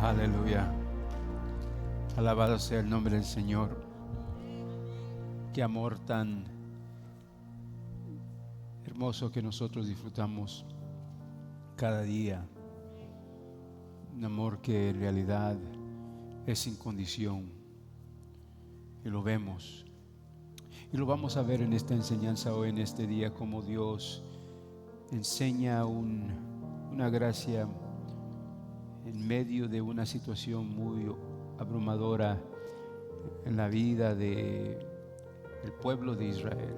Aleluya. Alabado sea el nombre del Señor. Qué amor tan hermoso que nosotros disfrutamos cada día. Un amor que en realidad es sin condición. Y lo vemos. Y lo vamos a ver en esta enseñanza hoy, en este día, como Dios enseña una gracia en medio de una situación muy abrumadora en la vida del pueblo de Israel,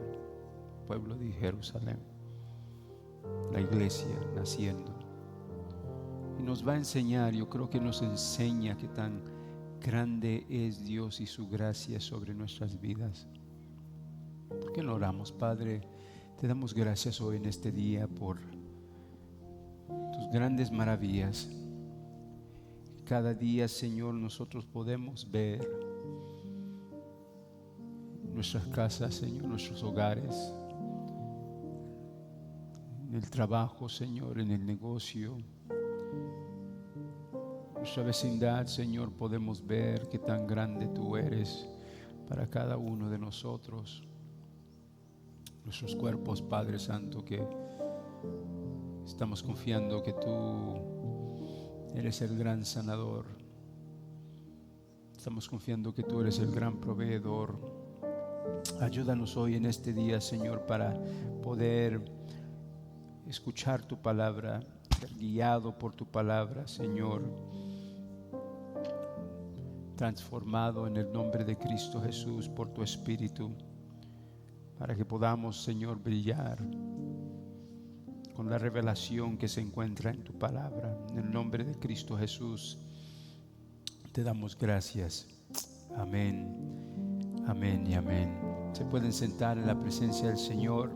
el pueblo de Jerusalén, la iglesia naciendo. Y nos va a enseñar, yo creo que nos enseña qué tan grande es Dios y su gracia sobre nuestras vidas. ¿Por qué no oramos? Padre, te damos gracias hoy en este día por tus grandes maravillas. Cada día, Señor, nosotros podemos ver nuestras casas, Señor, nuestros hogares, en el trabajo, Señor, en el negocio, nuestra vecindad, Señor, podemos ver qué tan grande tú eres para cada uno de nosotros. Nuestros cuerpos, Padre Santo, que estamos confiando que tú eres el gran sanador. Estamos confiando que tú eres el gran proveedor. Ayúdanos hoy en este día, Señor, para poder escuchar tu palabra, ser guiado por tu palabra, Señor, transformado en el nombre de Cristo Jesús por tu Espíritu, para que podamos, Señor, brillar con la revelación que se encuentra en tu palabra. En el nombre de Cristo Jesús te damos gracias. Amén, amén y amén. Se pueden sentar en la presencia del Señor.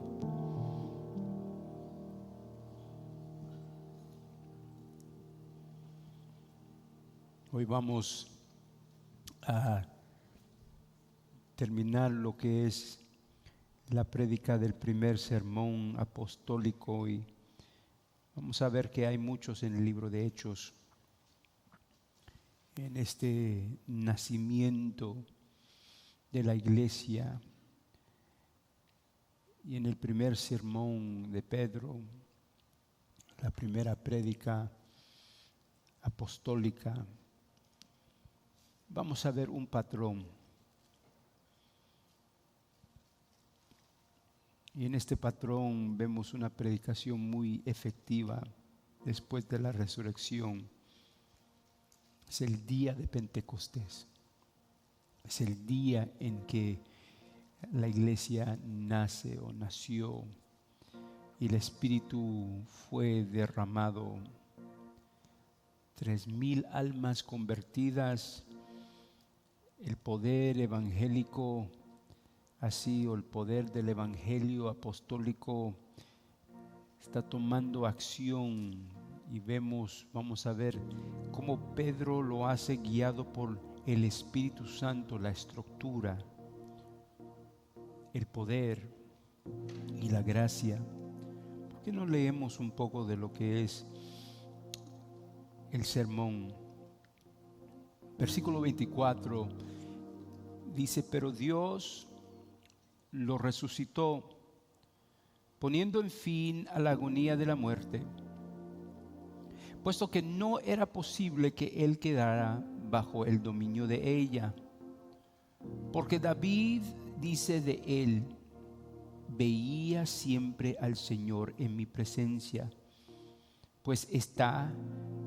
Hoy vamos a terminar lo que es la prédica del primer sermón apostólico, y vamos a ver que hay muchos en el libro de Hechos, en este nacimiento de la iglesia, y en el primer sermón de Pedro, la primera prédica apostólica. Vamos a ver un patrón. Y en este patrón vemos una predicación muy efectiva después de la resurrección. Es el día de Pentecostés. Es el día en que la iglesia nace o nació y el Espíritu fue derramado. 3,000 almas convertidas. El poder evangélico, así, o el poder del evangelio apostólico está tomando acción, y vamos a ver cómo Pedro lo hace guiado por el Espíritu Santo, la estructura, el poder y la gracia. ¿Por qué no leemos un poco de lo que es el sermón? Versículo 24 dice: pero Dios lo resucitó, poniendo en fin a la agonía de la muerte, puesto que no era posible que él quedara bajo el dominio de ella. Porque David dice de él: veía siempre al Señor en mi presencia, pues está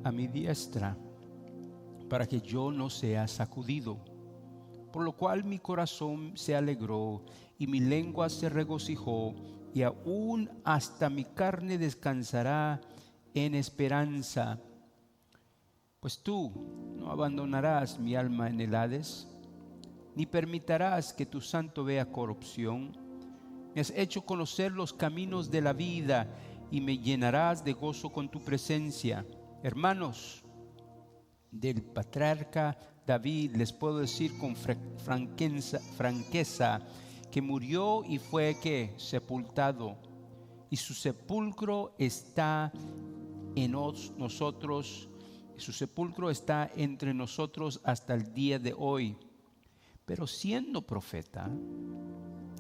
a mi diestra, para que yo no sea sacudido. Por lo cual mi corazón se alegró y mi lengua se regocijó, y aún hasta mi carne descansará en esperanza. Pues tú no abandonarás mi alma en el Hades, ni permitirás que tu santo vea corrupción. Me has hecho conocer los caminos de la vida, y me llenarás de gozo con tu presencia. Hermanos, del patriarca David les puedo decir con franqueza que murió y fue sepultado, y su sepulcro está en nosotros. Su sepulcro está entre nosotros hasta el día de hoy. Pero siendo profeta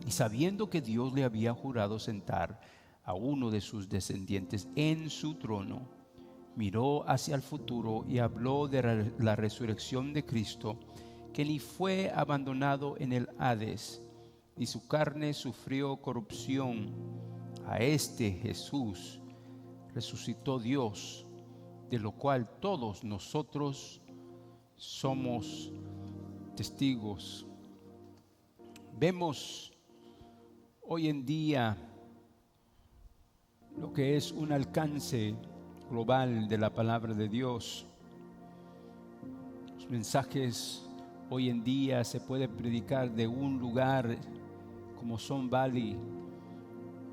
y sabiendo que Dios le había jurado sentar a uno de sus descendientes en su trono, miró hacia el futuro y habló de la resurrección de Cristo, que ni fue abandonado en el Hades, ni su carne sufrió corrupción. A este Jesús resucitó Dios, de lo cual todos nosotros somos testigos. Vemos hoy en día lo que es un alcance global de la palabra de Dios. Los mensajes hoy en día se puede predicar de un lugar como Sun Valley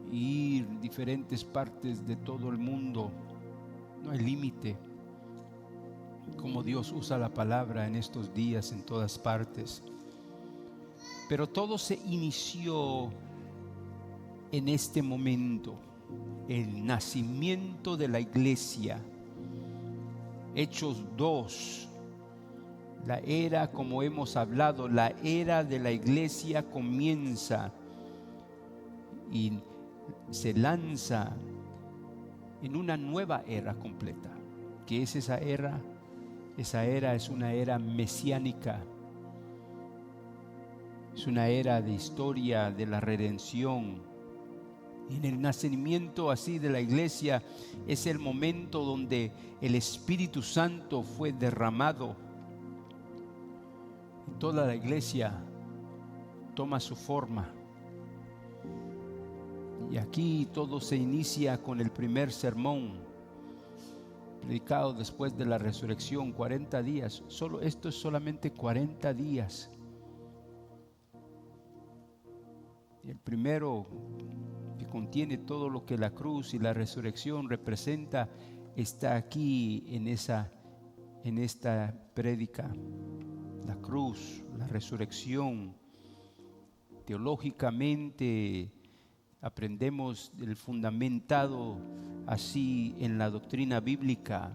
y ir a diferentes partes de todo el mundo. No hay límite como Dios usa la palabra en estos días en todas partes. Pero todo se inició en este momento, el nacimiento de la iglesia. Hechos 2, la era, como hemos hablado, la era de la iglesia comienza y se lanza en una nueva era completa. ¿Qué es esa era? Esa era es una era mesiánica. Es una era de historia de la redención. Y en el nacimiento así de la iglesia es el momento donde el Espíritu Santo fue derramado. Y toda la iglesia toma su forma. Y aquí todo se inicia con el primer sermón, predicado después de la resurrección, 40 días. Esto es solamente 40 días. Y el primero, que contiene todo lo que la cruz y la resurrección representa, está aquí en esta prédica. La cruz, la resurrección. Teológicamente aprendemos el fundamentado así en la doctrina bíblica.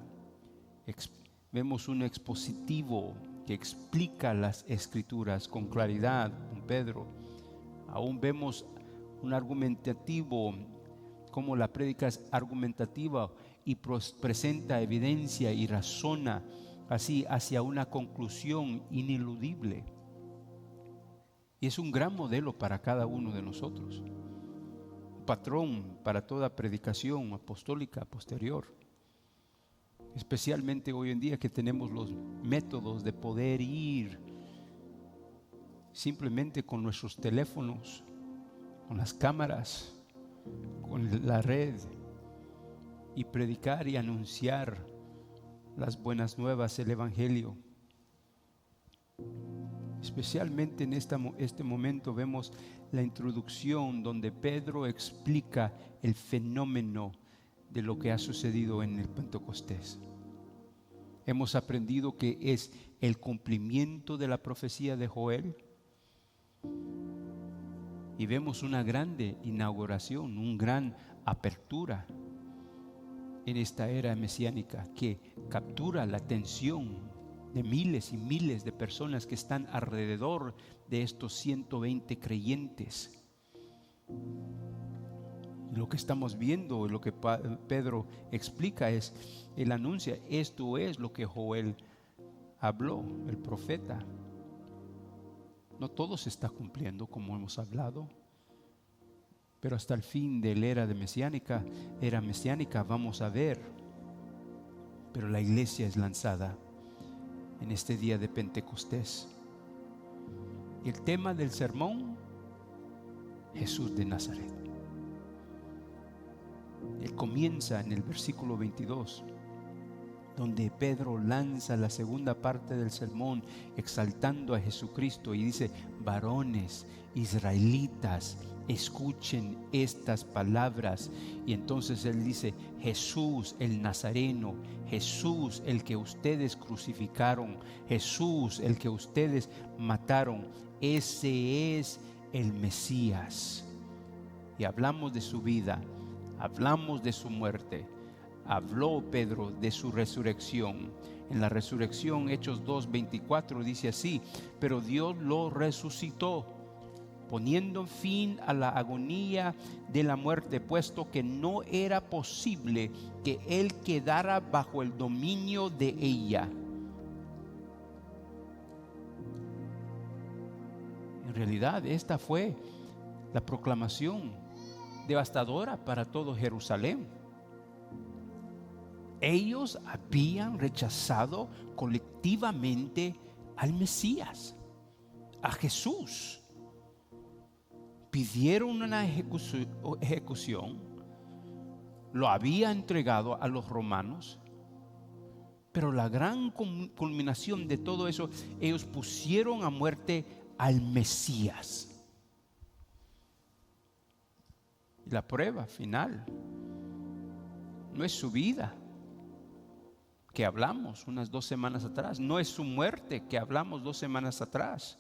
Vemos un expositivo que explica las escrituras con claridad, con Pedro. Aún vemos un argumentativo, como la prédica es argumentativa y presenta evidencia y razona así hacia una conclusión ineludible. Y es un gran modelo para cada uno de nosotros, un patrón para toda predicación apostólica posterior, especialmente hoy en día que tenemos los métodos de poder ir simplemente con nuestros teléfonos, con las cámaras, con la red, y predicar y anunciar las buenas nuevas, el Evangelio. Especialmente en este momento vemos la introducción donde Pedro explica el fenómeno de lo que ha sucedido en el Pentecostés. Hemos aprendido que es el cumplimiento de la profecía de Joel. Y vemos una grande inauguración, una gran apertura en esta era mesiánica que captura la atención de miles y miles de personas que están alrededor de estos 120 creyentes. Y lo que estamos viendo, lo que Pedro explica es, él anuncia, esto es lo que Joel habló, el profeta. No todo se está cumpliendo como hemos hablado, pero hasta el fin de la era mesiánica vamos a ver. Pero la iglesia es lanzada en este día de Pentecostés. El tema del sermón, Jesús de Nazaret. Él comienza en el versículo 22, donde Pedro lanza la segunda parte del sermón exaltando a Jesucristo y dice: varones israelitas, escuchen estas palabras. Y entonces él dice: Jesús el Nazareno, Jesús el que ustedes crucificaron, Jesús el que ustedes mataron, ese es el Mesías. Y hablamos de su vida, hablamos de su muerte, habló Pedro de su resurrección. En la resurrección, Hechos 2:24 dice así: pero Dios lo resucitó, poniendo fin a la agonía de la muerte, puesto que no era posible que él quedara bajo el dominio de ella. En realidad, esta fue la proclamación devastadora para todo Jerusalén. Ellos habían rechazado colectivamente al Mesías, a Jesús. Pidieron una ejecución, lo había entregado a los romanos, pero la gran culminación de todo eso, ellos pusieron a muerte al Mesías. Y la prueba final no es su vida, que hablamos unas 2 semanas atrás, no es su muerte, que hablamos 2 semanas atrás.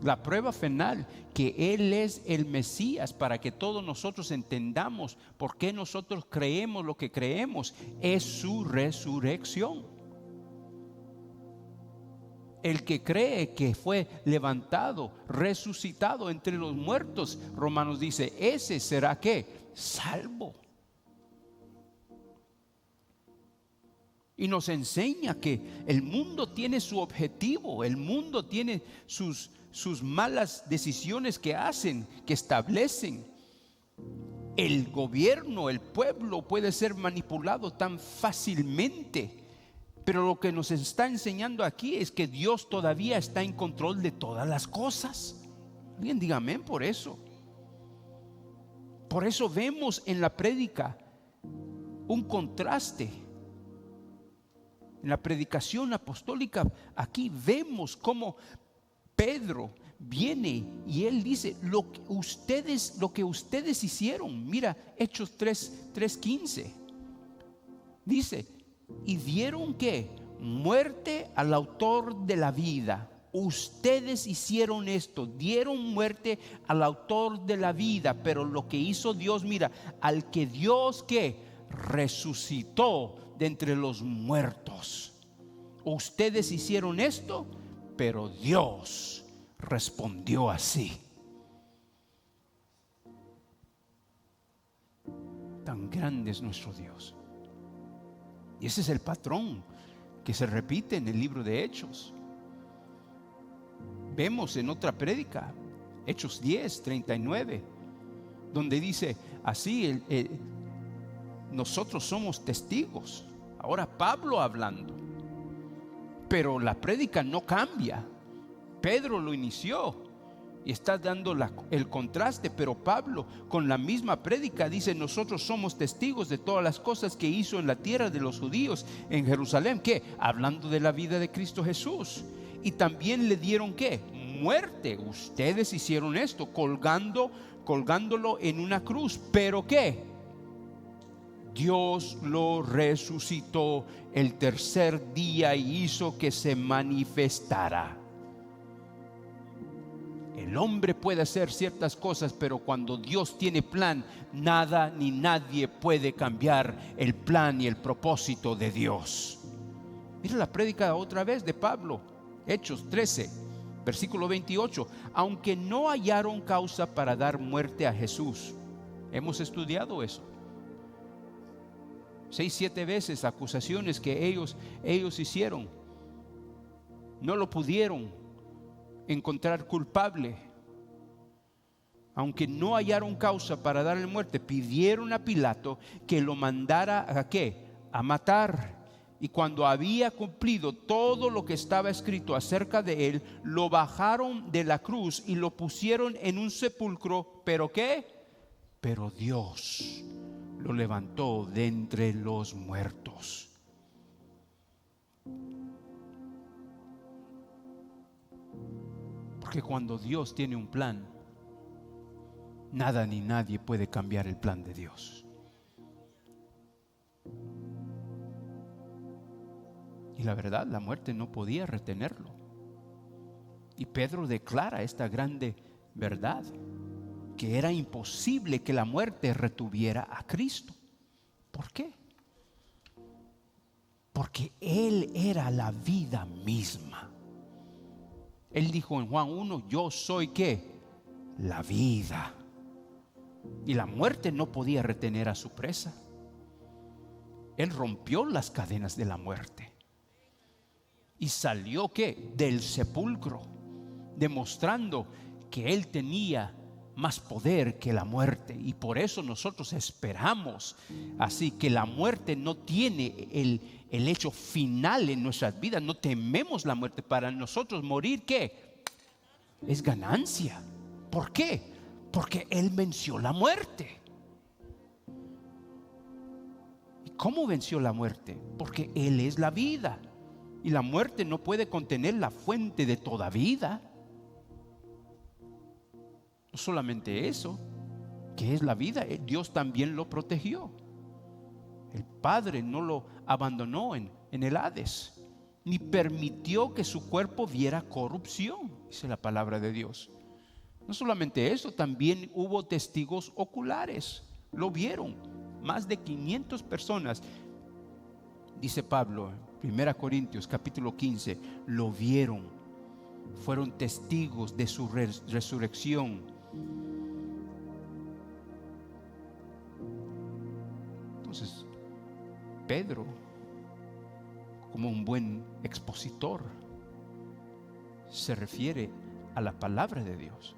La prueba final, que Él es el Mesías, para que todos nosotros entendamos por qué nosotros creemos lo que creemos, es su resurrección. El que cree que fue levantado, resucitado entre los muertos, Romanos dice, ese será ¿qué? Salvo. Y nos enseña que el mundo tiene su objetivo, el mundo tiene sus malas decisiones que hacen, que establecen. El gobierno, el pueblo puede ser manipulado tan fácilmente. Pero lo que nos está enseñando aquí es que Dios todavía está en control de todas las cosas. Alguien diga amén por eso. Por eso vemos en la prédica un contraste. En la predicación apostólica aquí vemos cómo Pedro viene y él dice lo que ustedes hicieron. Mira, Hechos 3:15 dice: y dieron ¿qué? Muerte al autor de la vida. Ustedes hicieron esto, dieron muerte al autor de la vida. Pero lo que hizo Dios, mira, al que Dios ¿qué? Resucitó de entre los muertos. Ustedes hicieron esto, pero Dios respondió así. Tan grande es nuestro Dios. Y ese es el patrón que se repite en el libro de Hechos. Vemos en otra prédica, Hechos 10:39, donde dice así, nosotros somos testigos. Ahora Pablo hablando, pero la prédica no cambia. Pedro lo inició y está dando el contraste, pero Pablo con la misma prédica dice: nosotros somos testigos de todas las cosas que hizo en la tierra de los judíos, en Jerusalén. ¿Qué? Hablando de la vida de Cristo Jesús. Y también le dieron ¿qué? Muerte. Ustedes hicieron esto, colgándolo en una cruz. Pero ¿qué? Dios lo resucitó el tercer día y hizo que se manifestara. El hombre puede hacer ciertas cosas, pero cuando Dios tiene plan, nada ni nadie puede cambiar el plan y el propósito de Dios. Mira la prédica otra vez de Pablo, Hechos 13, versículo 28. Aunque no hallaron causa para dar muerte a Jesús. Hemos estudiado eso. 6-7 veces acusaciones que ellos hicieron. No lo pudieron encontrar culpable. Aunque no hallaron causa para darle muerte, pidieron a Pilato que lo mandara ¿a qué? A matar. Y cuando había cumplido todo lo que estaba escrito acerca de él, lo bajaron de la cruz y lo pusieron en un sepulcro. ¿Pero qué? Pero Dios lo levantó de entre los muertos. Porque cuando Dios tiene un plan, nada ni nadie puede cambiar el plan de Dios. Y la verdad, la muerte no podía retenerlo. Y Pedro declara esta grande verdad, que era imposible que la muerte retuviera a Cristo. ¿Por qué? porque Él era la vida misma. Él dijo en Juan 1, yo soy ¿qué? La vida. Y la muerte no podía retener a su presa. Él rompió las cadenas de la muerte y salió ¿qué? Del sepulcro, demostrando que Él tenía más poder que la muerte. Y por eso nosotros esperamos así, que la muerte no tiene el hecho final en nuestras vidas. No tememos la muerte. Para nosotros morir ¿qué? Es ganancia. ¿Por qué? Porque Él venció la muerte. ¿Y cómo venció la muerte? Porque Él es la vida, y la muerte no puede contener la fuente de toda vida. No solamente eso, que es la vida, Dios también lo protegió. El Padre no lo abandonó en el Hades, ni permitió que su cuerpo viera corrupción, dice la palabra de Dios. No solamente eso, también hubo testigos oculares, lo vieron, más de 500 personas, dice Pablo en 1 Corintios capítulo 15, lo vieron, fueron testigos de su resurrección. Entonces, Pedro, como un buen expositor, se refiere a la palabra de Dios.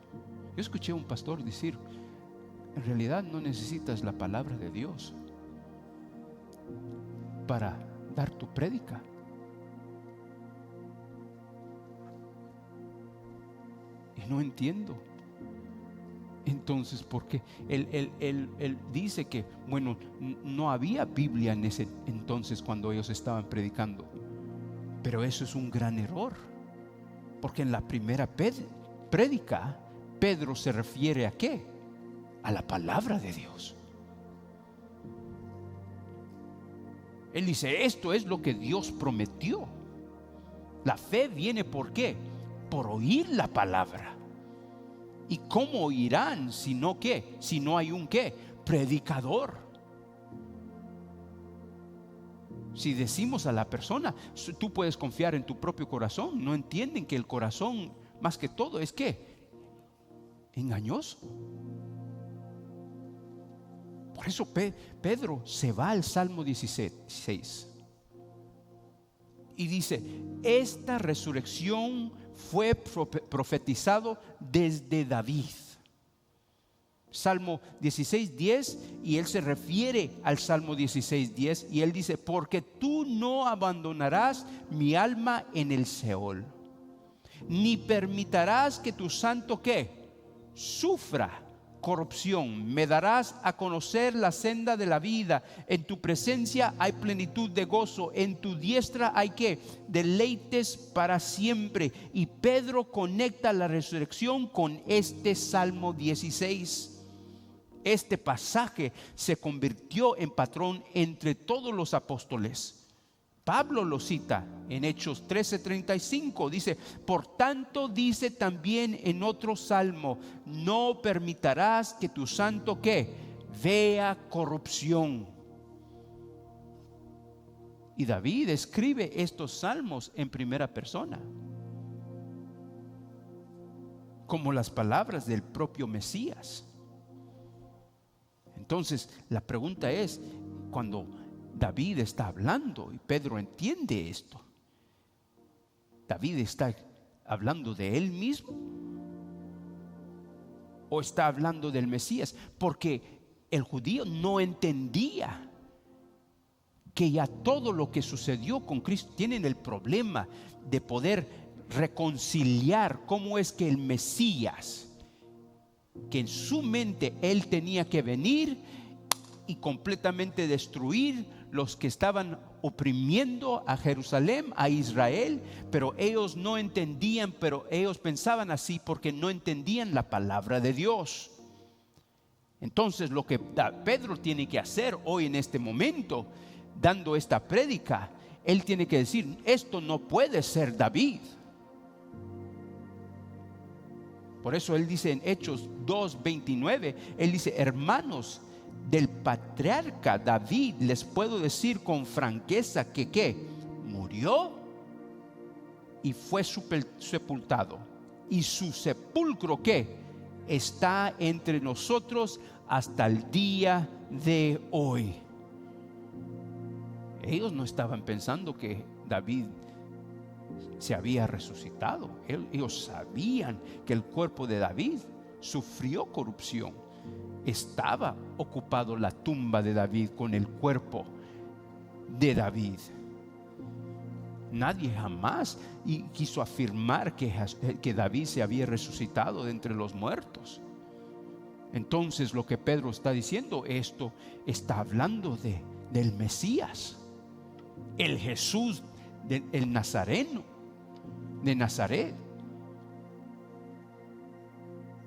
Yo escuché a un pastor decir, en realidad no necesitas la palabra de Dios para dar tu prédica. Y no entiendo. Entonces, ¿por qué? Él dice que, bueno, no había Biblia en ese entonces cuando ellos estaban predicando. Pero eso es un gran error. Porque en la primera prédica, Pedro se refiere ¿a qué? A la palabra de Dios. Él dice, esto es lo que Dios prometió. La fe viene ¿por qué? Por oír la palabra. ¿Y cómo oirán si no qué? Si no hay un qué? Predicador. Si decimos a la persona, tú puedes confiar en tu propio corazón, no entienden que el corazón más que todo es ¿qué? Engañoso. Por eso Pedro se va al Salmo 16 y dice, esta resurrección fue profetizado desde David. Salmo 16:10, y él se refiere al Salmo 16:10 y él dice, porque tú no abandonarás mi alma en el Seol, ni permitirás que tu santo ¿qué? Sufra corrupción. Me darás a conocer la senda de la vida. En tu presencia hay plenitud de gozo. En tu diestra hay ¿qué? Deleites para siempre. Y Pedro conecta la resurrección con este Salmo 16. Este pasaje se convirtió en patrón entre todos los apóstoles. Pablo lo cita en Hechos 13:35, dice, por tanto dice también en otro salmo, no permitirás que tu santo ¿qué? Vea corrupción. Y David escribe estos salmos en primera persona, como las palabras del propio Mesías. Entonces la pregunta es, cuando David está hablando y Pedro entiende esto, ¿David está hablando de él mismo o está hablando del Mesías? Porque el judío no entendía que ya todo lo que sucedió con Cristo, tienen el problema de poder reconciliar cómo es que el Mesías, que en su mente él tenía que venir y completamente destruir los que estaban oprimiendo a Jerusalén, a Israel, pero ellos no entendían, pero ellos pensaban así porque no entendían la palabra de Dios. Entonces lo que Pedro tiene que hacer hoy en este momento, dando esta prédica, él tiene que decir, esto no puede ser David. Por eso él dice en Hechos 2:29, él dice, hermanos, del patriarca David les puedo decir con franqueza que ¿qué? murió y fue sepultado. Y su sepulcro, ¿qué? Está entre nosotros hasta el día de hoy. Ellos no estaban pensando que David se había resucitado. Ellos sabían que el cuerpo de David sufrió corrupción. Estaba ocupado la tumba de David con el cuerpo de David. Nadie jamás quiso afirmar que David se había resucitado de entre los muertos. Entonces lo que Pedro está diciendo, esto está hablando del Mesías, el Jesús el Nazareno, de Nazaret.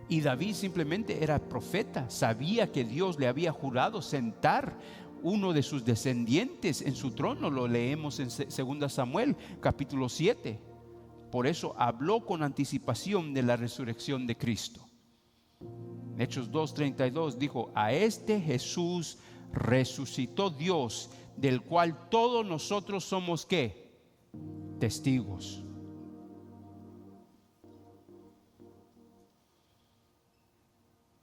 Y David simplemente era profeta, sabía que Dios le había jurado sentar uno de sus descendientes en su trono. Lo leemos en 2 Samuel capítulo 7. Por eso habló con anticipación de la resurrección de Cristo. Hechos 2:32 dijo: a este Jesús resucitó Dios, del cual todos nosotros somos ¿qué? Testigos.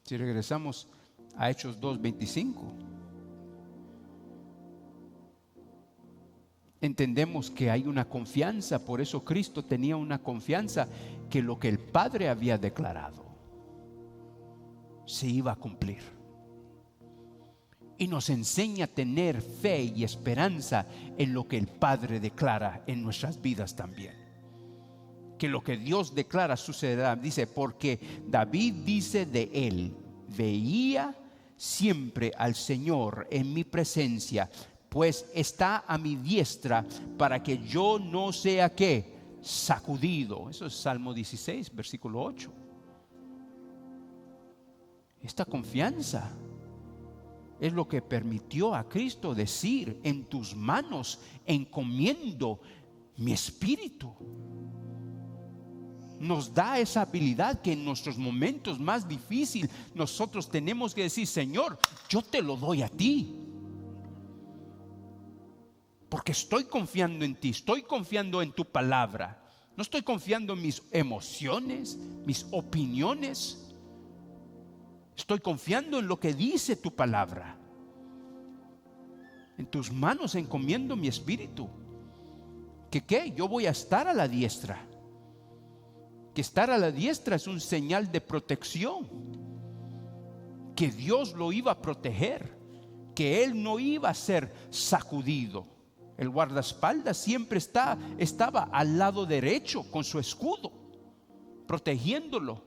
Si regresamos a Hechos 2:25, entendemos que hay una confianza. Por eso Cristo tenía una confianza que lo que el Padre había declarado se iba a cumplir. Y nos enseña a tener fe y esperanza en lo que el Padre declara en nuestras vidas también. Que lo que Dios declara sucederá. Dice: porque David dice de él: veía siempre al Señor en mi presencia, pues está a mi diestra para que yo no sea ¿qué? Sacudido. Eso es Salmo 16, versículo 8. Esta confianza es lo que permitió a Cristo decir: en tus manos encomiendo mi espíritu. Nos da esa habilidad que en nuestros momentos más difíciles nosotros tenemos que decir: Señor, yo te lo doy a ti, porque estoy confiando en ti, estoy confiando en tu palabra. No estoy confiando en mis emociones, mis opiniones. Estoy confiando en lo que dice tu palabra. En tus manos encomiendo mi espíritu. ¿Qué? Yo voy a estar a la diestra. Que estar a la diestra es un señal de protección, que Dios lo iba a proteger, que Él no iba a ser sacudido. El guardaespaldas siempre estaba al lado derecho con su escudo, protegiéndolo.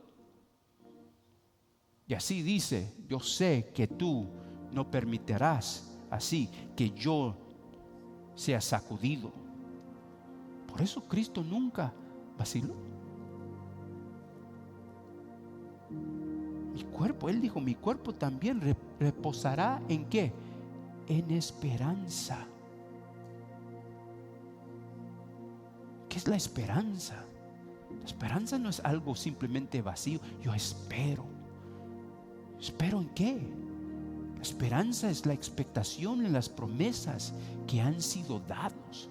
Y así dice: yo sé que tú no permitirás así que yo sea sacudido. Por eso Cristo nunca vaciló. Mi cuerpo, Él dijo: mi cuerpo también reposará ¿en qué? En esperanza. ¿Qué es la esperanza? La esperanza no es algo simplemente vacío. Yo espero. ¿Espero en qué? La esperanza es la expectación en las promesas que han sido dados.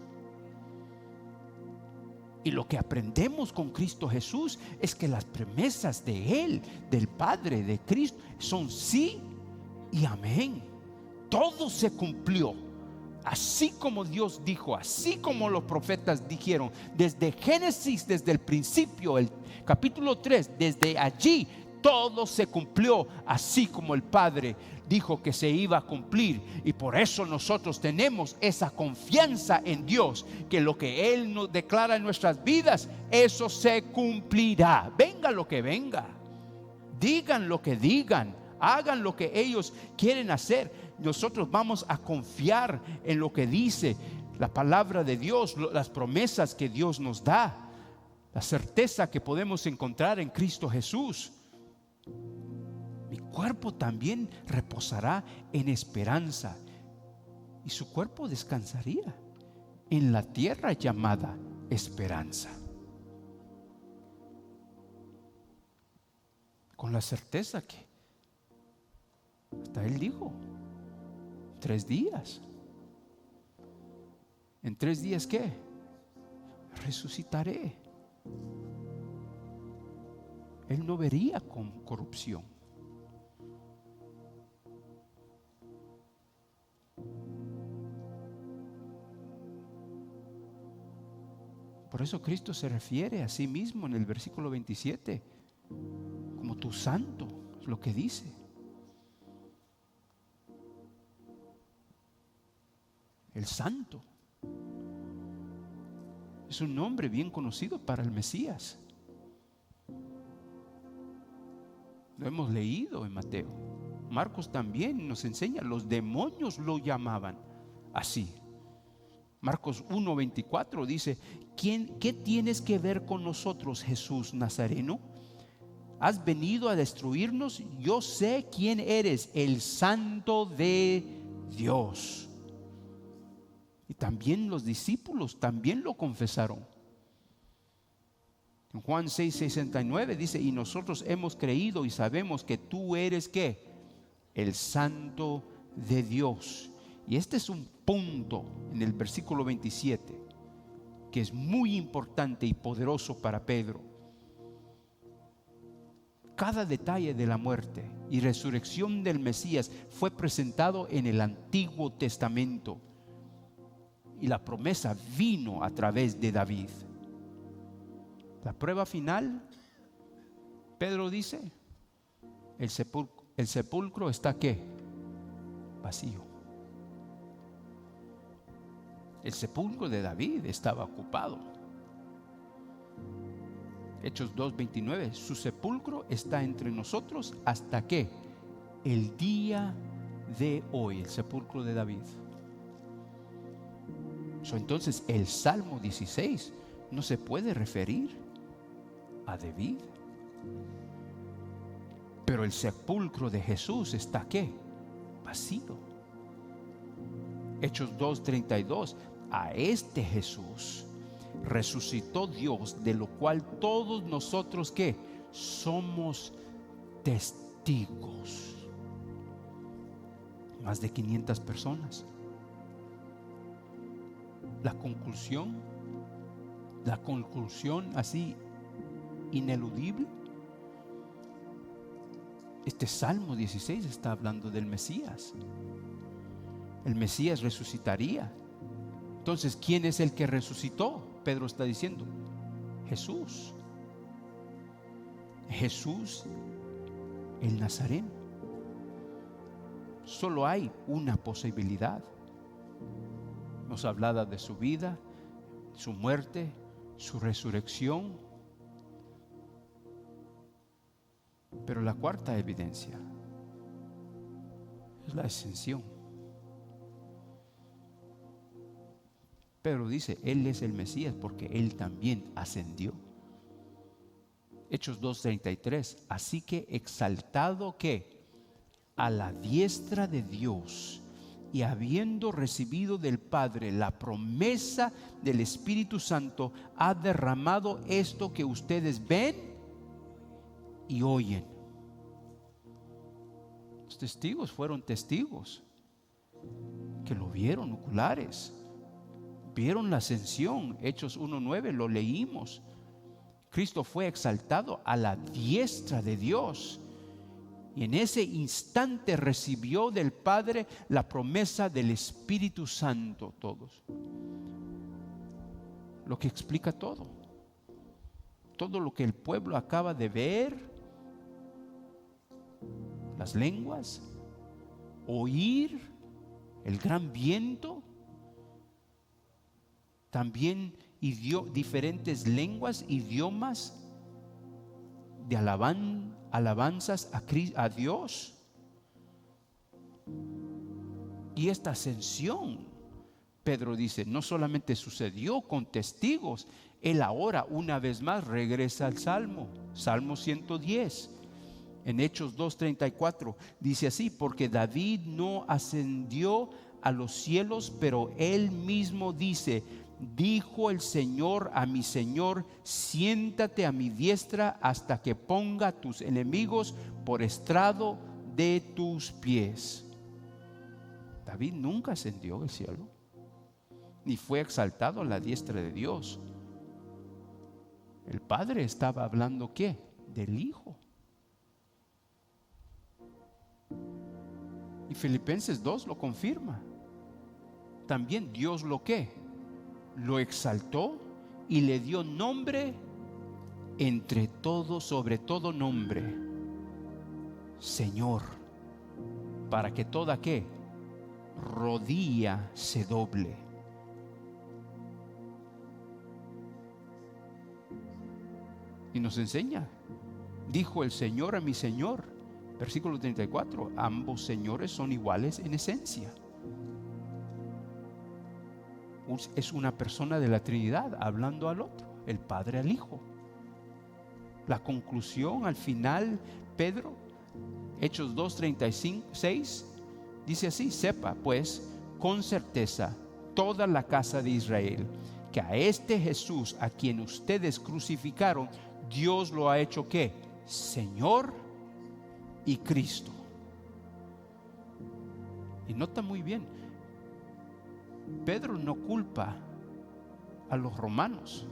Y lo que aprendemos con Cristo Jesús es que las promesas de Él, del Padre, de Cristo, son sí y amén. Todo se cumplió, así como Dios dijo, así como los profetas dijeron. Desde Génesis, desde el principio, el capítulo 3, desde allí todo se cumplió así como el Padre dijo que se iba a cumplir. Y por eso nosotros tenemos esa confianza en Dios, que lo que Él nos declara en nuestras vidas, eso se cumplirá. Venga lo que venga, digan lo que digan, hagan lo que ellos quieren hacer. Nosotros vamos a confiar en lo que dice la palabra de Dios, las promesas que Dios nos da, la certeza que podemos encontrar en Cristo Jesús. Mi cuerpo también reposará en esperanza, y su cuerpo descansaría en la tierra llamada esperanza, con la certeza que hasta Él dijo 3 días. ¿En 3 días qué? resucitaré. Él no vería con corrupción. Por eso Cristo se refiere a sí mismo en el versículo 27 como tu santo, es lo que dice. El santo es un nombre bien conocido para el Mesías. Lo hemos leído en Mateo. Marcos también nos enseña, los demonios lo llamaban así. Marcos 1:24 dice: ¿Qué tienes que ver con nosotros, Jesús Nazareno? ¿Has venido a destruirnos? Yo sé quién eres, el Santo de Dios. Y también los discípulos también lo confesaron. En Juan 6:69 dice: y nosotros hemos creído y sabemos que tú eres ¿qué? El Santo de Dios. Y este es un punto en el versículo 27 que es muy importante y poderoso para Pedro. Cada detalle de la muerte y resurrección del Mesías fue presentado en el Antiguo Testamento, y la promesa vino a través de David. La prueba final, Pedro dice, el sepulcro está ¿qué? Vacío. El sepulcro de David estaba ocupado. Hechos 2:29, su sepulcro está entre nosotros hasta ¿qué? El día de hoy, el sepulcro de David. Entonces el Salmo 16 no se puede referir a David, pero el sepulcro de Jesús está ¿qué? Vacío. Hechos 2:32, a este Jesús resucitó Dios, de lo cual todos nosotros ¿qué? Somos testigos. Más de 500 personas. La conclusión así ineludible. Este Salmo 16 está hablando del Mesías. El Mesías resucitaría. Entonces, ¿quién es el que resucitó? Pedro está diciendo, Jesús. Jesús el Nazareno. Solo hay una posibilidad. Nos hablaba de su vida, su muerte, su resurrección. Pero la cuarta evidencia es la ascensión. Pedro dice, Él es el Mesías porque Él también ascendió. Hechos 2:33, así que exaltado ¿qué? A la diestra de Dios, y habiendo recibido del Padre la promesa del Espíritu Santo, ha derramado esto que ustedes ven y oyen. Los testigos fueron testigos que lo vieron, oculares. Vieron la ascensión. Hechos 1:9 lo leímos. Cristo fue exaltado a la diestra de Dios, y en ese instante recibió del Padre la promesa del Espíritu Santo. Todos. Lo que explica todo. Todo lo que el pueblo acaba de ver. Las lenguas, oír, el gran viento. También diferentes lenguas, idiomas de alabanzas a Dios. Y esta ascensión, Pedro dice, no solamente sucedió con testigos, él ahora una vez más regresa al Salmo 110. En Hechos 2:34 dice así, porque David no ascendió a los cielos, pero él mismo dice, dijo el Señor a mi Señor, siéntate a mi diestra hasta que ponga a tus enemigos por estrado de tus pies. David nunca ascendió al cielo, ni fue exaltado a la diestra de Dios. El Padre estaba hablando ¿qué? Del Hijo. Y Filipenses 2 lo confirma. También Dios lo ¿qué? Lo exaltó y le dio nombre entre todo, sobre todo nombre, Señor, para que toda ¿qué? Rodilla se doble. Y nos enseña, dijo el Señor a mi Señor, versículo 34, ambos señores son iguales en esencia. Es una persona de la Trinidad hablando al otro, el Padre al Hijo. La conclusión al final, Pedro, Hechos 2:36, dice así: sepa pues con certeza toda la casa de Israel que a este Jesús a quien ustedes crucificaron, Dios lo ha hecho ¿qué? Señor y Cristo. Y nota muy bien, Pedro no culpa a los romanos.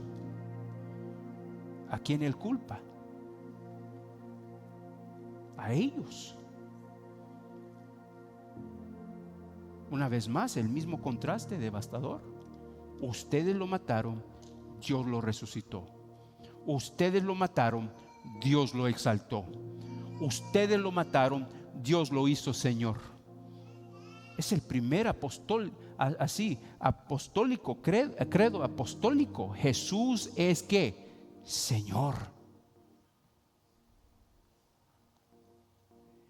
¿A quién él culpa? A ellos. Una vez más, el mismo contraste devastador. Ustedes lo mataron, Dios lo resucitó. Ustedes lo mataron, Dios lo exaltó. Ustedes lo mataron, Dios lo hizo Señor. Es el primer apostólico, credo apostólico. Jesús es ¿qué? Señor.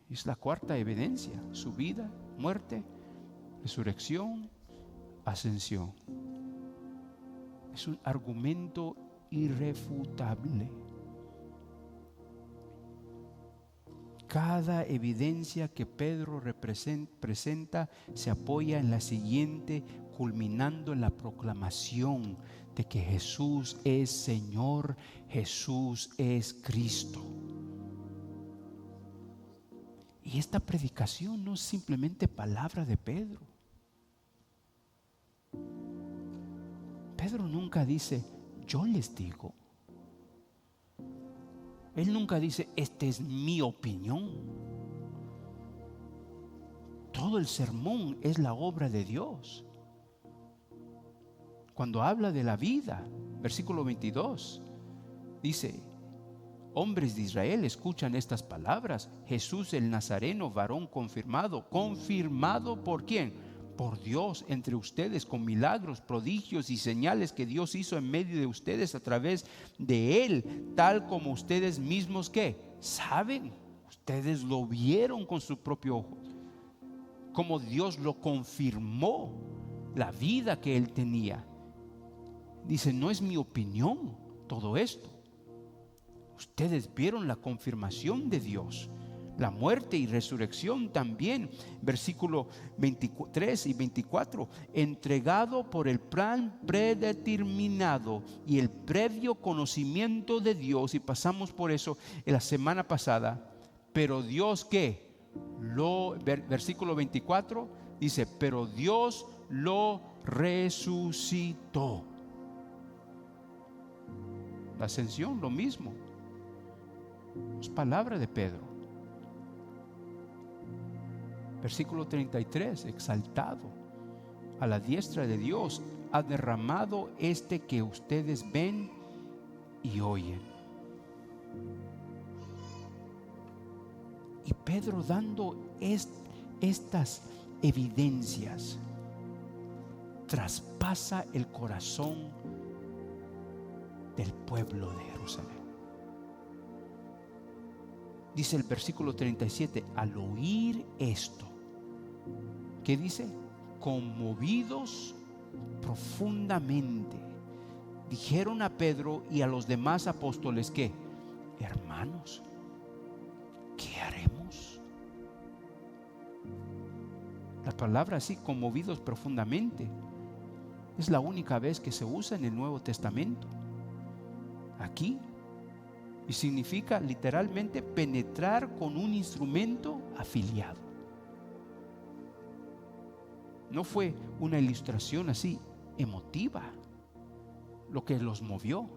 Es la cuarta evidencia: su vida, muerte, resurrección, ascensión. Es un argumento irrefutable. Cada evidencia que Pedro presenta se apoya en la siguiente, culminando en la proclamación de que Jesús es Señor, Jesús es Cristo. Y esta predicación no es simplemente palabra de Pedro. Pedro nunca dice, yo les digo. Él nunca dice, esta es mi opinión. Todo el sermón es la obra de Dios. Cuando habla de la vida, versículo 22, dice: hombres de Israel, escuchan estas palabras. Jesús el Nazareno, varón confirmado. ¿Confirmado por quién? Por Dios entre ustedes, con milagros, prodigios y señales que Dios hizo en medio de ustedes a través de Él, tal como ustedes mismos ¿qué? Saben. Ustedes lo vieron con su propio ojo, como Dios lo confirmó, la vida que Él tenía. Dice, no es mi opinión todo esto. Ustedes vieron la confirmación de Dios, la muerte y resurrección también. Versículo 23 y 24, entregado por el plan predeterminado y el previo conocimiento de Dios. Y pasamos por eso en la semana pasada. Pero Dios ¿qué? Versículo 24 dice, pero Dios lo resucitó. La ascensión, lo mismo. Es palabra de Pedro. Versículo 33, exaltado a la diestra de Dios, ha derramado este que ustedes ven y oyen. Y Pedro, dando estas evidencias, traspasa el corazón del pueblo de Jerusalén. Dice el versículo 37, al oír esto, ¿qué dice? Conmovidos profundamente, dijeron a Pedro y a los demás apóstoles que, hermanos, ¿qué haremos? La palabra así, conmovidos profundamente, es la única vez que se usa en el Nuevo Testamento. Aquí, y significa literalmente penetrar con un instrumento afiliado. No fue una ilustración así emotiva lo que los movió.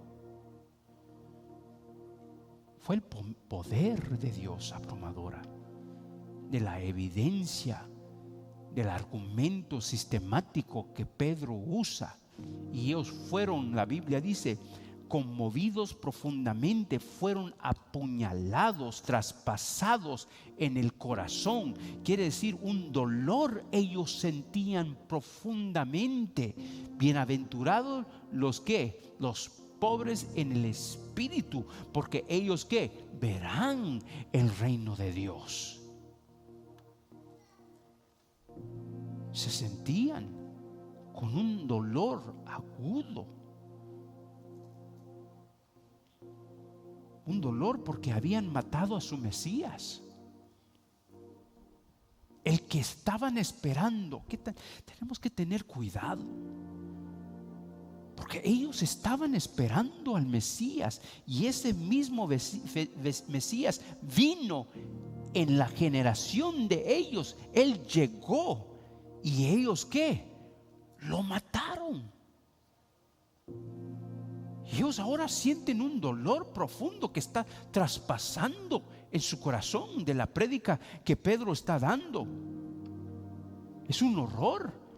fue el poder de Dios abrumadora, de la evidencia, del argumento sistemático que Pedro usa. Y ellos fueron, la Biblia dice, conmovidos profundamente, fueron apuñalados, traspasados en el corazón. Quiere decir, un dolor ellos sentían profundamente. Bienaventurados los que, los pobres en el espíritu, porque ellos que verán el reino de Dios. Se sentían con un dolor agudo, un dolor porque habían matado a su Mesías, el que estaban esperando. Tenemos que tener cuidado, porque ellos estaban esperando al Mesías, y ese mismo Mesías vino en la generación de ellos. Él llegó, y ellos ¿qué? Lo mataron. Ellos ahora sienten un dolor profundo que está traspasando en su corazón de la prédica que Pedro está dando. Es un horror.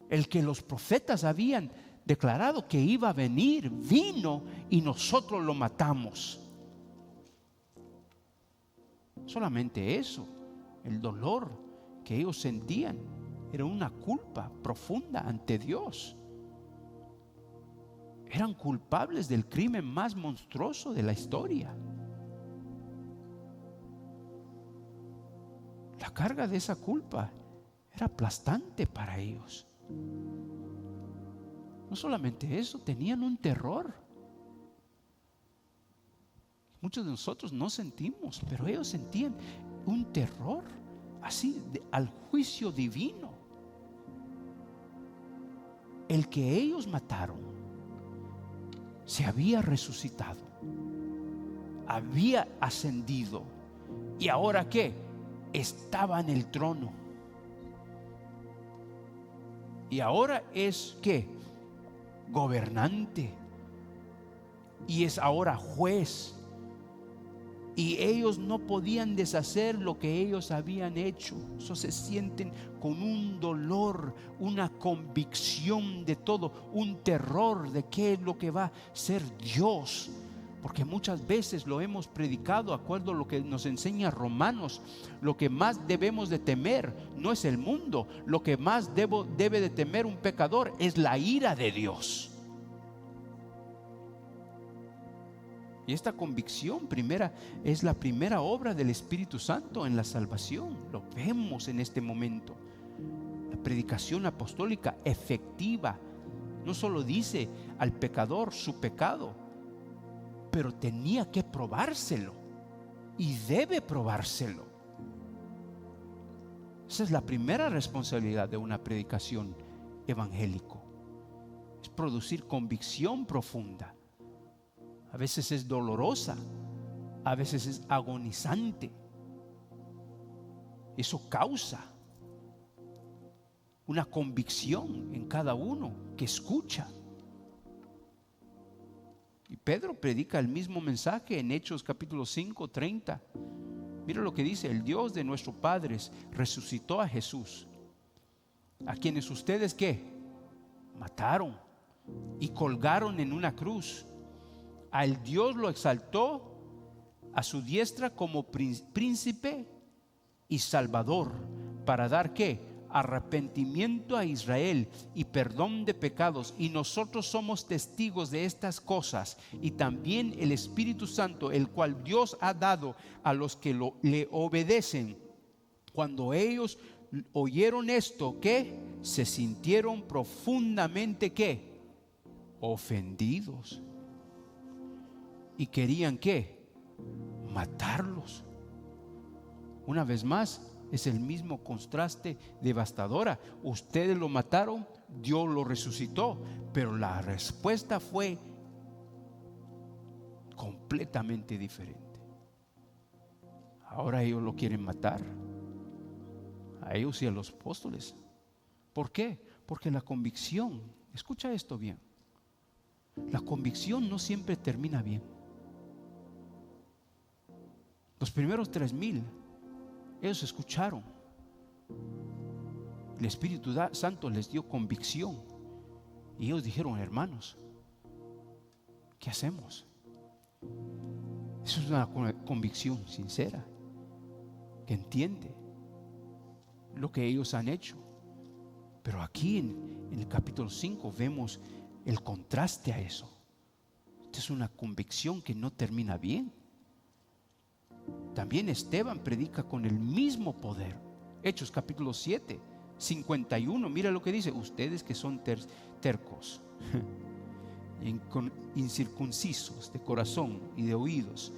El que los profetas habían declarado que iba a venir, vino y nosotros lo matamos. Solamente eso, el dolor que ellos sentían era una culpa profunda ante Dios. Eran culpables del crimen más monstruoso de la historia. La carga de esa culpa era aplastante para ellos. No solamente eso, tenían un terror. Muchos de nosotros no sentimos, pero ellos sentían un terror así al juicio divino. El que ellos mataron se había resucitado, había ascendido, y ahora ¿qué? Estaba en el trono. Y ahora es ¿qué? Gobernante, y es ahora juez. Y ellos no podían deshacer lo que ellos habían hecho. Eso se sienten con un dolor, una convicción de todo, un terror de qué es lo que va a ser Dios. Porque muchas veces lo hemos predicado, de acuerdo a lo que nos enseña Romanos. Lo que más debemos de temer no es el mundo. Lo que más debe de temer un pecador es la ira de Dios. Y esta convicción primera es la primera obra del Espíritu Santo en la salvación. Lo vemos en este momento. La predicación apostólica efectiva no solo dice al pecador su pecado, pero tenía que probárselo, y debe probárselo. Esa es la primera responsabilidad de una predicación evangélico. Es producir convicción profunda. A veces es dolorosa, a veces es agonizante. Eso causa una convicción en cada uno que escucha. Y Pedro predica el mismo mensaje en Hechos capítulo 5, 30. Mira lo que dice: el Dios de nuestros padres resucitó a Jesús, a quienes ustedes ¿qué? Mataron y colgaron en una cruz. Al Dios lo exaltó a su diestra como príncipe y salvador, para dar ¿qué? Arrepentimiento a Israel y perdón de pecados. Y nosotros somos testigos de estas cosas, y también el Espíritu Santo, el cual Dios ha dado a los que le obedecen. Cuando ellos oyeron esto, ¿qué? Se sintieron profundamente ¿qué? Ofendidos, y querían ¿qué? Matarlos. Una vez más, es el mismo contraste devastadora. Ustedes lo mataron, Dios lo resucitó, pero la respuesta fue completamente diferente. Ahora ellos lo quieren matar, a ellos y a los apóstoles. ¿Por qué? Porque la convicción, escucha esto bien, la convicción no siempre termina bien. Los primeros 3,000, ellos escucharon. El Espíritu Santo les dio convicción. Y ellos dijeron: hermanos, ¿qué hacemos? Eso es una convicción sincera, que entiende lo que ellos han hecho. Pero aquí en el capítulo 5 vemos el contraste a eso. Esta es una convicción que no termina bien. También Esteban predica con el mismo poder. Hechos capítulo 7, 51, mira lo que dice: ustedes que son tercos, incircuncisos de corazón y de oídos,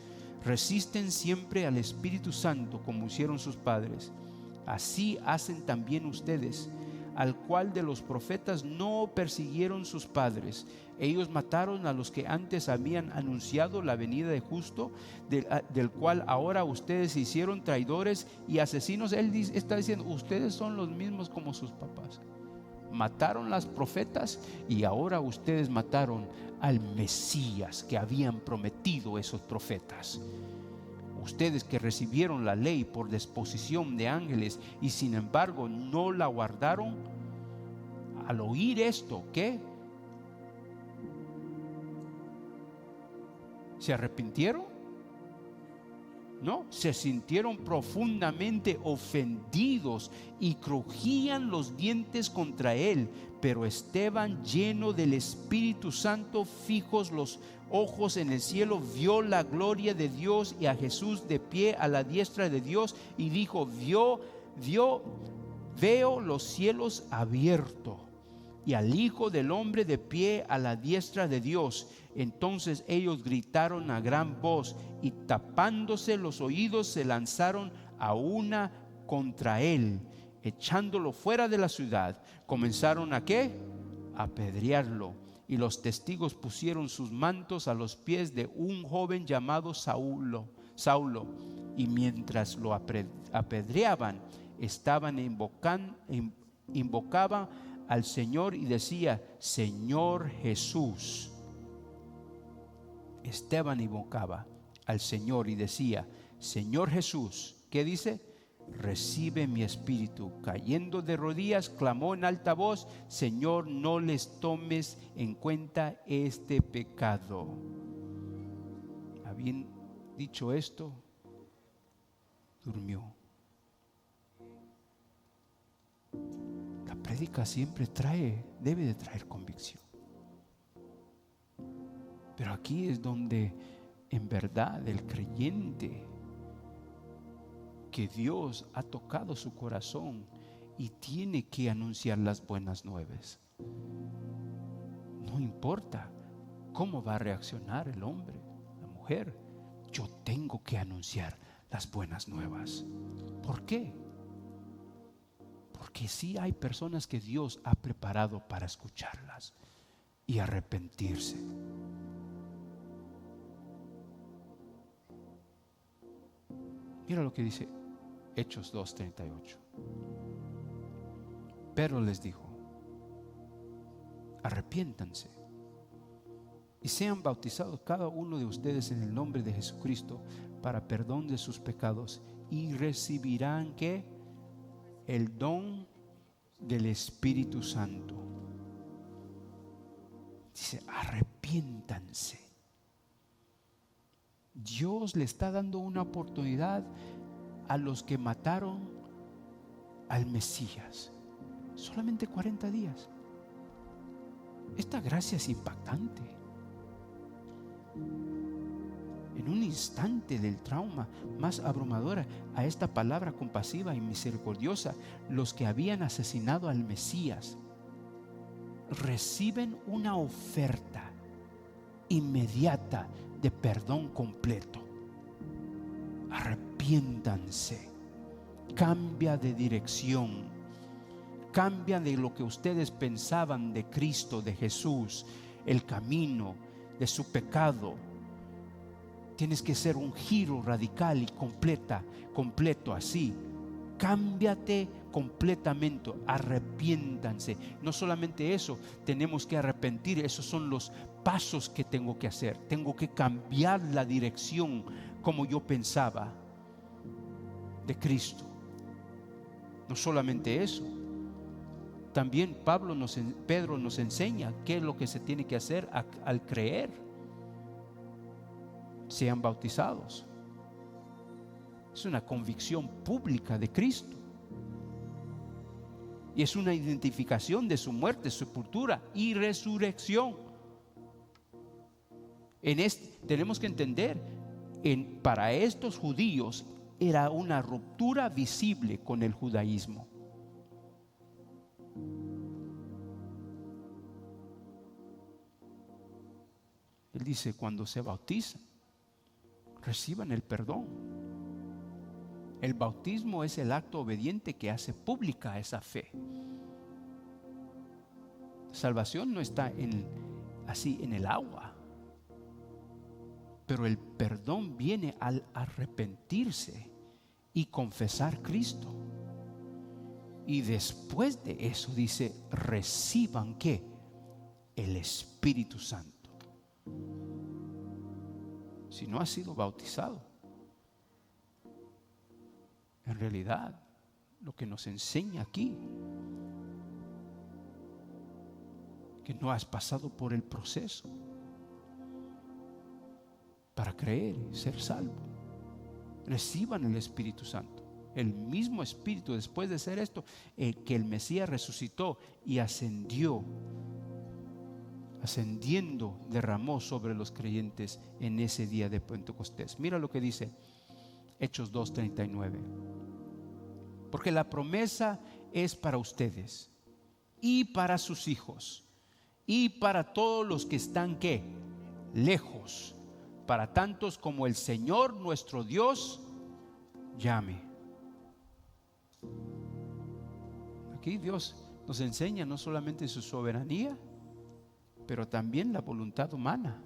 resisten siempre al Espíritu Santo como hicieron sus padres. Así hacen también ustedes, al cual de los profetas no persiguieron sus padres. Ellos mataron a los que antes habían anunciado la venida de justo, del cual ahora ustedes se hicieron traidores y asesinos. Él está diciendo: ustedes son los mismos como sus papás. Mataron las profetas y ahora ustedes mataron al Mesías que habían prometido esos profetas. Ustedes que recibieron la ley por disposición de ángeles y sin embargo no la guardaron, al oír esto, ¿qué? ¿Se arrepintieron? No, se sintieron profundamente ofendidos y crujían los dientes contra él. Pero Esteban, lleno del Espíritu Santo, fijos los ojos en el cielo, vio la gloria de Dios y a Jesús de pie a la diestra de Dios, y dijo: veo los cielos abiertos y al Hijo del Hombre de pie a la diestra de Dios. Entonces ellos gritaron a gran voz y tapándose los oídos se lanzaron a una contra él. Echándolo fuera de la ciudad, comenzaron ¿a qué? A apedrearlo. Y los testigos pusieron sus mantos a los pies de un joven llamado Saulo. Y mientras lo apedreaban, invocaban al Señor y decía: Señor Jesús. Esteban invocaba al Señor y decía: Señor Jesús, ¿qué dice? Recibe mi espíritu. Cayendo de rodillas, clamó en alta voz: Señor, no les tomes en cuenta este pecado. Habiendo dicho esto, durmió. La prédica siempre debe de traer convicción. Pero aquí es donde en verdad el creyente, que Dios ha tocado su corazón y tiene que anunciar las buenas nuevas. No importa cómo va a reaccionar el hombre, la mujer, yo tengo que anunciar las buenas nuevas. ¿Por qué? Porque sí hay personas que Dios ha preparado para escucharlas y arrepentirse. Mira lo que dice Hechos 2:38. Pero les dijo: arrepiéntanse y sean bautizados cada uno de ustedes en el nombre de Jesucristo para perdón de sus pecados, y recibirán ¿qué? El don del Espíritu Santo. Dice: arrepiéntanse. Dios le está dando una oportunidad a los que mataron al Mesías. Solamente 40 días. Esta gracia es impactante. En un instante del trauma más abrumadora, a esta palabra compasiva y misericordiosa, los que habían asesinado al Mesías reciben una oferta inmediata de perdón completo. Arrepiéntanse, cambia de dirección, cambia de lo que ustedes pensaban de Cristo, de Jesús, el camino, de su pecado. Tienes que hacer un giro radical y completo así. Cámbiate completamente, arrepiéntanse. No solamente eso, tenemos que arrepentir. Esos son los pasos que tengo que hacer. Tengo que cambiar la dirección como yo pensaba. de Cristo. No solamente eso, también Pedro nos enseña qué es lo que se tiene que hacer al creer. Sean bautizados. Es una convicción pública de Cristo. Y es una identificación de su muerte, sepultura y resurrección. Tenemos que entender, para estos judíos era una ruptura visible con el judaísmo. Él dice, cuando se bautizan, reciban el perdón. El bautismo es el acto obediente que hace pública esa fe. Salvación no está así en el agua, pero el perdón viene al arrepentirse y confesar a Cristo. Y después de eso dice, reciban ¿qué? El Espíritu Santo. Si no has sido bautizado, en realidad lo que nos enseña aquí, que no has pasado por el proceso para creer y ser salvo. Reciban el Espíritu Santo. El mismo Espíritu, después de hacer esto, que el Mesías resucitó y ascendiendo, derramó sobre los creyentes en ese día de Pentecostés. Mira lo que dice Hechos 2:39. Porque la promesa es para ustedes y para sus hijos y para todos los que están ¿qué? Lejos, para tantos como el Señor nuestro Dios llame. Aquí Dios nos enseña no solamente su soberanía, pero también la voluntad humana.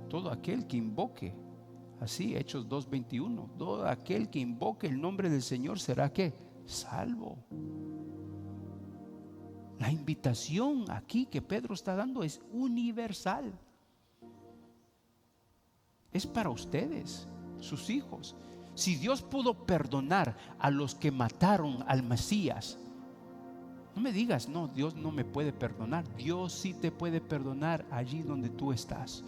Todo aquel que invoque, así Hechos 2:21, todo aquel que invoque el nombre del Señor será ¿qué? Salvo. La invitación aquí que Pedro está dando es universal. Es para ustedes, sus hijos. Si Dios pudo perdonar a los que mataron al Mesías, no me digas, no, Dios no me puede perdonar. Dios sí te puede perdonar allí donde tú estás.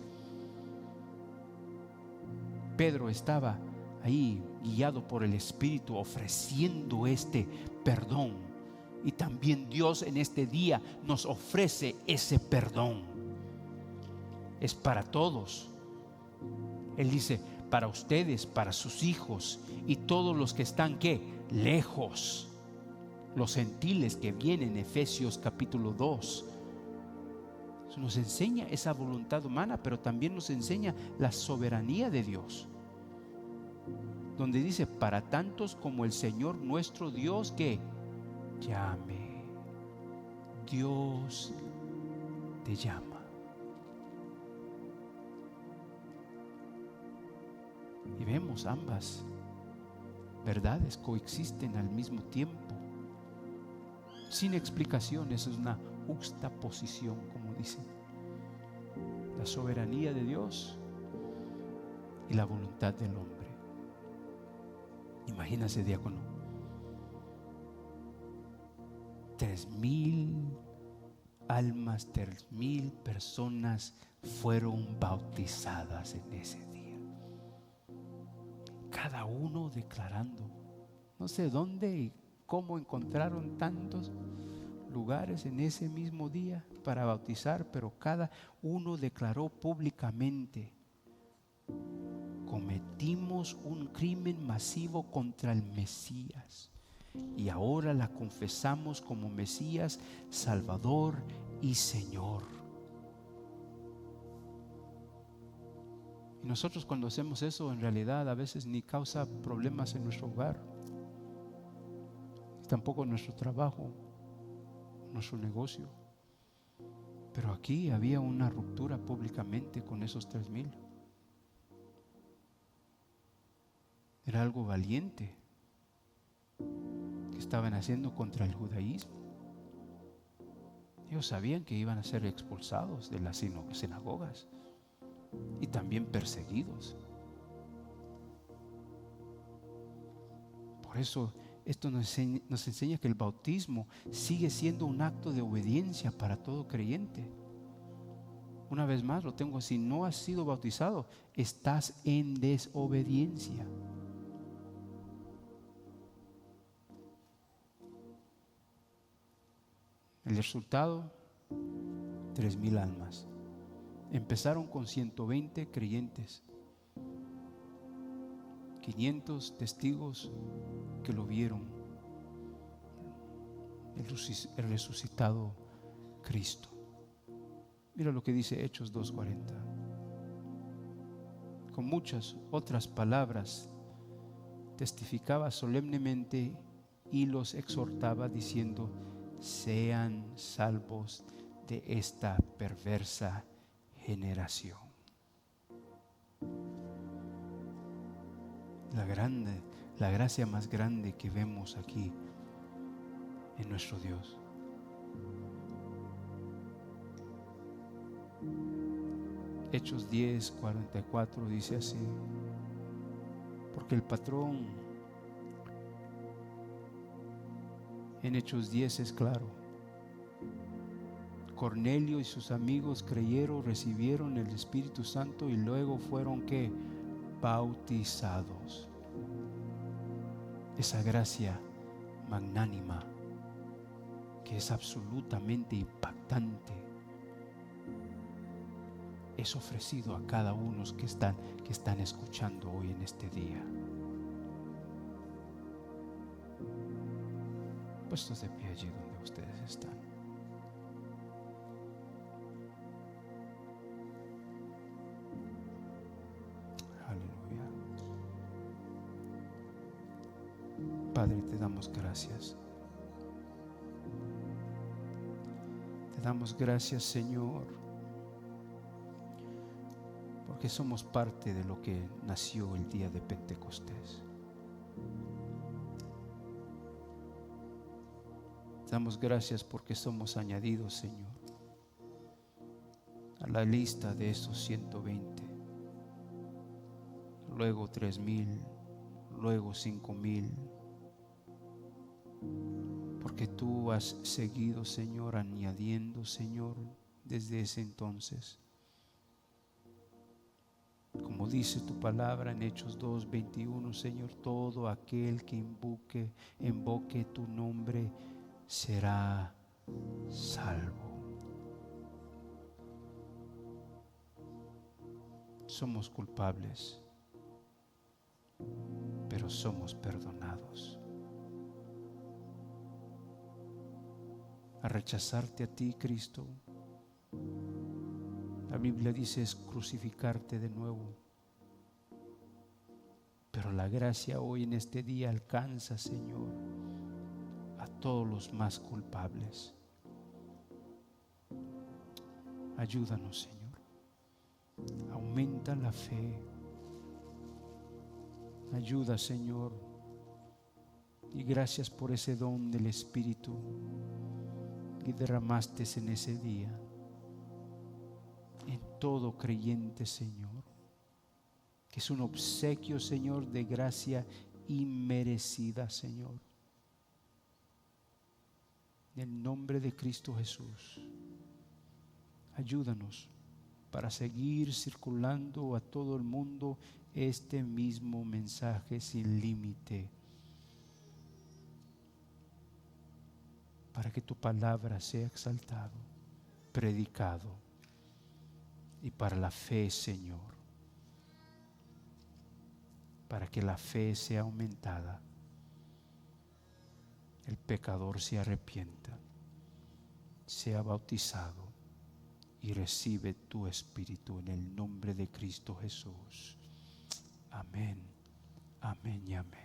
Pedro estaba ahí guiado por el Espíritu ofreciendo este perdón. Y también Dios en este día nos ofrece ese perdón. Es para todos. Él dice, para ustedes, para sus hijos y todos los que están ¿qué? Lejos. Los gentiles que vienen, Efesios capítulo 2. Eso nos enseña esa voluntad humana, pero también nos enseña la soberanía de Dios. Donde dice, para tantos como el Señor nuestro Dios que llame. Dios te llama. Y vemos ambas verdades coexisten al mismo tiempo. Sin explicación, eso es una juxtaposición, como dicen. La soberanía de Dios y la voluntad del hombre. Imagínase, diácono, 3,000 almas, 3,000 personas fueron bautizadas en ese día. Cada uno declarando, no sé dónde y cómo encontraron tantos lugares en ese mismo día para bautizar, pero cada uno declaró públicamente: cometimos un crimen masivo contra el Mesías y ahora la confesamos como Mesías, Salvador y Señor. Y nosotros cuando hacemos eso, en realidad a veces ni causa problemas en nuestro hogar, tampoco en nuestro trabajo, nuestro negocio. Pero aquí había una ruptura públicamente con esos 3,000. Era algo valiente que estaban haciendo contra el judaísmo. Ellos sabían que iban a ser expulsados de las sinagogas y también perseguidos. Por eso esto nos enseña que el bautismo sigue siendo un acto de obediencia para todo creyente. Una vez más lo tengo: si no has sido bautizado, estás en desobediencia. El resultado: 3,000 almas. Empezaron con 120 creyentes, 500 testigos que lo vieron, el resucitado Cristo. Mira lo que dice Hechos 2:40. Con muchas otras palabras testificaba solemnemente y los exhortaba diciendo: sean salvos de esta perversa generación. La gracia más grande que vemos aquí en nuestro Dios. Hechos 10:44 dice así: porque el patrón en Hechos 10 es claro. Cornelio y sus amigos creyeron, recibieron el Espíritu Santo y luego fueron ¿qué? Bautizados. Esa gracia magnánima que es absolutamente impactante es ofrecido a cada uno que están escuchando hoy en este día. Puestos de pie allí donde ustedes están. Aleluya. Padre, te damos gracias. Te damos gracias, Señor, porque somos parte de lo que nació el día de Pentecostés. Te damos gracias porque somos añadidos, Señor, a la lista de esos 120, luego 3,000, luego 5,000, porque tú has seguido, Señor, añadiendo, Señor, desde ese entonces. Como dice tu palabra en Hechos 2:21, Señor, todo aquel que invoque tu nombre será salvo. Somos culpables, pero somos perdonados. A rechazarte a ti, Cristo, la Biblia dice es crucificarte de nuevo. Pero la gracia hoy en este día alcanza, Señor, a todos los más culpables. Ayúdanos, Señor. Aumenta la fe. Ayuda, Señor. Y gracias por ese don del Espíritu que derramaste en ese día en todo creyente, Señor, que es un obsequio, Señor, de gracia inmerecida, Señor. En el nombre de Cristo Jesús, ayúdanos para seguir circulando a todo el mundo este mismo mensaje sin límite, para que tu palabra sea exaltado, predicado, y para la fe, Señor, para que la fe sea aumentada, el pecador se arrepienta, sea bautizado y recibe tu Espíritu en el nombre de Cristo Jesús. Amén, amén y amén.